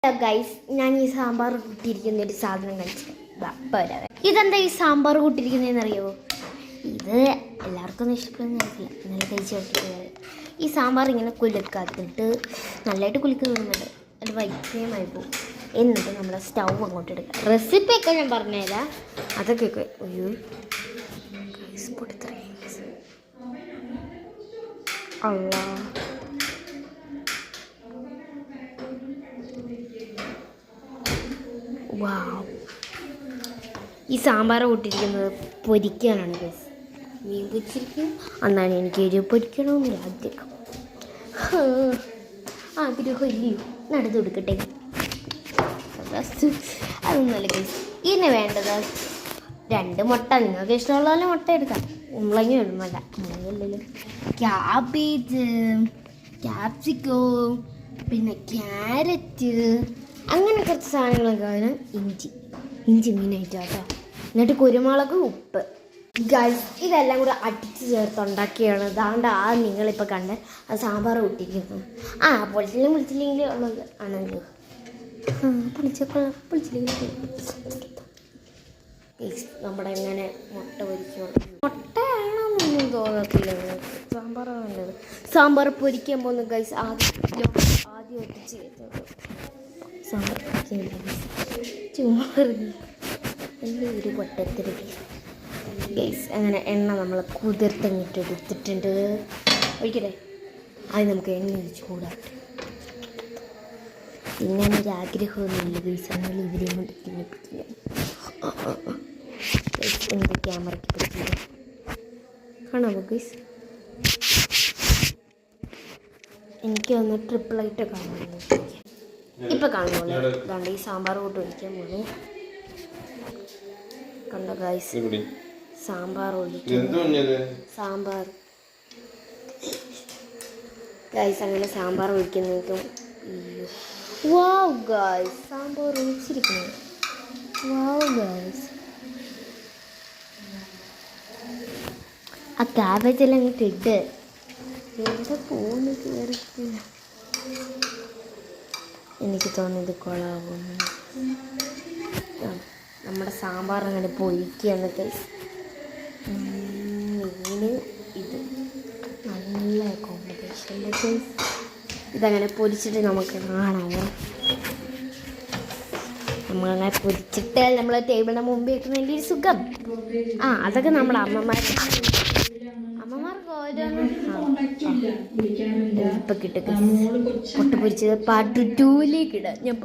Guys, ഞാൻ ഈ സാമ്പാർ കൂട്ടിയിരിക്കുന്ന ഒരു സാധനം കഴിച്ചു. ഇതെന്താ ഈ സാമ്പാർ കൂട്ടിയിരിക്കുന്നതെന്ന് അറിയാമോ? ഇത് എല്ലാവർക്കും ഒന്നും ഇഷ്ടപ്പെടുന്നില്ല. നല്ല കഴിച്ച് നോക്കിയിട്ട് ഈ സാമ്പാർ ഇങ്ങനെ കുലുക്കാത്തിട്ട് നല്ലതായിട്ട് കുലുക്കി വീഴുന്നുണ്ട്. അത് വൈദ്യമായി പോകും. എന്നിട്ട് നമ്മുടെ സ്റ്റൗ അങ്ങോട്ട് എടുക്കുക. റെസിപ്പിയൊക്കെ ഞാൻ പറഞ്ഞുതരാം. അതൊക്കെ അയ്യോ അല്ല ഈ സാമ്പാർ കൂട്ടിയിരിക്കുന്നത് പൊരിക്കാനാണ് ഗൈസ്. മീൻ പൊരിച്ചിരിക്കും. എന്നാണ് എനിക്ക് എരിവ് പൊരിക്കണമെന്നില്ല ആഗ്രഹം. ആഗ്രഹം ഇല്ലയോ? നടന്നു കൊടുക്കട്ടെ. അതൊന്നുമല്ല ഗൈസ്. ഇനി വേണ്ടത് 2 മുട്ട. നിങ്ങൾക്ക് ഇഷ്ടമുള്ള പോലെ മുട്ട എടുക്കാം. ഉമ്പളങ്ങ ഇടുമല്ല, മുളകല്ലല്ലോ. ക്യാബേജ്, ക്യാപ്സിക്കോ, പിന്നെ ക്യാരറ്റ്, അങ്ങനെ കുറച്ച് സാധനങ്ങളൊക്കെ അതിന്. ഇഞ്ചി മെയിനായിട്ട് കേട്ടോ. എന്നിട്ട് കുരുമുളക്, ഉപ്പ്. ഗൈസ്, ഇതെല്ലാം കൂടെ അടിച്ച് ചേർത്തുണ്ടാക്കിയാണ്. അതാണ്ട് നിങ്ങളിപ്പോൾ കണ്ട് അത് സാമ്പാർ കൂട്ടിയിരിക്കുന്നു. പൊളിച്ചില്ലെങ്കിൽ ഉള്ളത് ആണെങ്കിൽ പൊളിച്ചില്ലെങ്കിൽ നമ്മുടെ എങ്ങനെ മുട്ട പൊരിക്കണം. മുട്ടയാണോന്നൊന്നും തോന്നത്തില്ല. സാമ്പാറാണ് നല്ലത്. സാമ്പാർ പൊരിക്കാൻ പോകുന്നു ഗൈസ്. ആദ്യം ഒട്ടിച്ച് സാമ്പാർ ഒരു പൊട്ടത്തിന് ഗൈസ്. അങ്ങനെ എണ്ണ നമ്മൾ കുതിർത്തങ്ങിട്ട് എടുത്തിട്ടുണ്ട്. ഒഴിക്കട്ടെ. അത് നമുക്ക് എണ്ണ ഒഴിച്ച് കൂടാട്ടെ. തിന്നാനൊരു ആഗ്രഹമൊന്നുമില്ല ഗൈസ്. നമ്മൾ ഇവരെയും കൊണ്ട് തിന്നിപ്പിക്കില്ല. എന്ത് ക്യാമറയ്ക്ക് പറ്റില്ല കാണാമോ ഗൈസ്? എനിക്ക് ഒന്ന് ട്രിപ്പിളായിട്ട് കാണുന്നു. ഇപ്പം കാണുന്നു. അതാണ്ട് ഈ സാമ്പാർ കൂട്ട് ഒഴിക്കാൻ പോകുന്നു. കണ്ടോ ഗൈസ്? സാമ്പാർ സാമ്പാർ ഗൈസ്. അങ്ങനെ സാമ്പാർ ഒഴിക്കുന്നേക്കും വാവ് ഗൈസ്. സാമ്പാർ ഒഴിച്ചിരിക്കുന്നു. Wow guys. ആ ക്യാബേജ് എല്ലാം അങ്ങോട്ട് ഇട്ട് എന്താ പോകുന്നു കയറിക്ക്. എനിക്ക് തോന്നിയത് കൊളാവുന്നു. നമ്മുടെ സാമ്പാർ അങ്ങനെ പൊരിക്കുകയാണ് ഗൈസ്. മീന് ഇത് നല്ല കോമ്പിനേഷൻ ഗൈസ്. ഇതങ്ങനെ പൊരിച്ചിട്ട് നമുക്ക് കാണാമോ? നമ്മളങ്ങനെ പൊരിച്ചിട്ട് നമ്മൾ ടേബിളിൻ്റെ മുമ്പിൽ വെക്കുന്നതിൻ്റെ ഒരു സുഖം. അതൊക്കെ നമ്മുടെ അമ്മമാർക്ക് ഓരോന്നും ഇപ്പം കിട്ടും. പൊട്ട പൊരിച്ചത് പാർട്ട് 2ലേക്ക് ഇടാം ഞാൻ.